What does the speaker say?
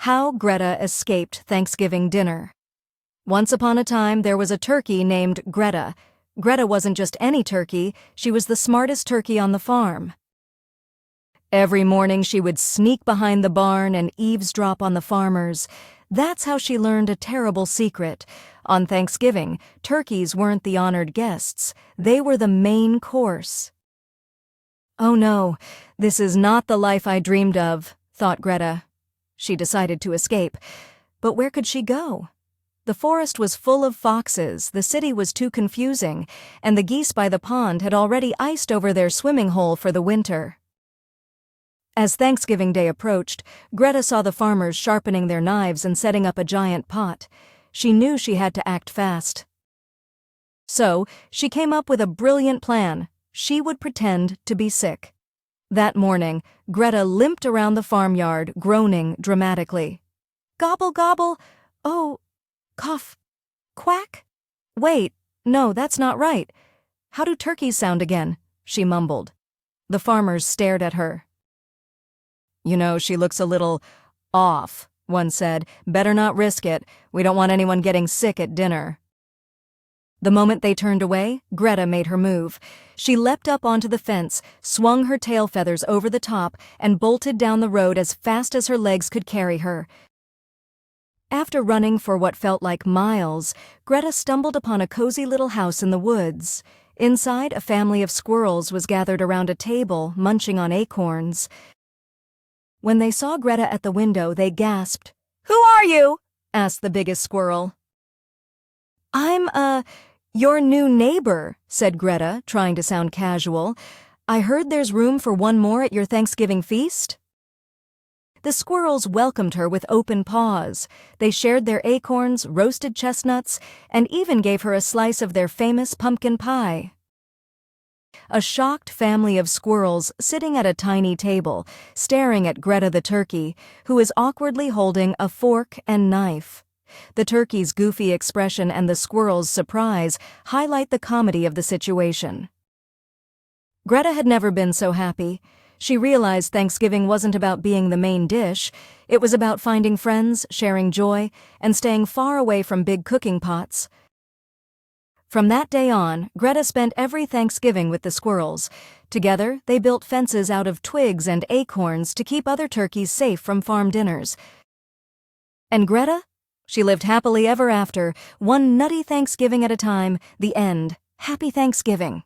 How Greta Escaped Thanksgiving Dinner. Once upon a time, there was a turkey named Greta. Greta wasn't just any turkey, she was the smartest turkey on the farm. Every morning she would sneak behind the barn and eavesdrop on the farmers. That's how she learned a terrible secret. On Thanksgiving, turkeys weren't the honored guests, they were the main course. "Oh no, this is not the life I dreamed of," thought Greta. She decided to escape. But where could she go? The forest was full of foxes, the city was too confusing, and the geese by the pond had already iced over their swimming hole for the winter. As Thanksgiving Day approached, Greta saw the farmers sharpening their knives and setting up a giant pot. She knew she had to act fast. So, she came up with a brilliant plan. She would pretend to be sick. That morning, Greta limped around the farmyard, groaning dramatically. "Gobble, gobble! Oh, cough! Quack! Wait, no, that's not right. How do turkeys sound again?" she mumbled. The farmers stared at her. "You know, she looks a little off," one said. "Better not risk it. We don't want anyone getting sick at dinner." The moment they turned away, Greta made her move. She leapt up onto the fence, swung her tail feathers over the top, and bolted down the road as fast as her legs could carry her. After running for what felt like miles, Greta stumbled upon a cozy little house in the woods. Inside, a family of squirrels was gathered around a table, munching on acorns. When they saw Greta at the window, they gasped. "Who are you?" asked the biggest squirrel. "I'm, your new neighbor," said Greta, trying to sound casual. "I heard there's room for one more at your Thanksgiving feast." The squirrels welcomed her with open paws. They shared their acorns, roasted chestnuts, and even gave her a slice of their famous pumpkin pie. A shocked family of squirrels sitting at a tiny table, staring at Greta the turkey, who is awkwardly holding a fork and knife. The turkey's goofy expression and the squirrel's surprise highlight the comedy of the situation. Greta had never been so happy. She realized Thanksgiving wasn't about being the main dish. It was about finding friends, sharing joy, and staying far away from big cooking pots. From that day on, Greta spent every Thanksgiving with the squirrels. Together, they built fences out of twigs and acorns to keep other turkeys safe from farm dinners. And Greta? She lived happily ever after, one nutty Thanksgiving at a time. The end. Happy Thanksgiving.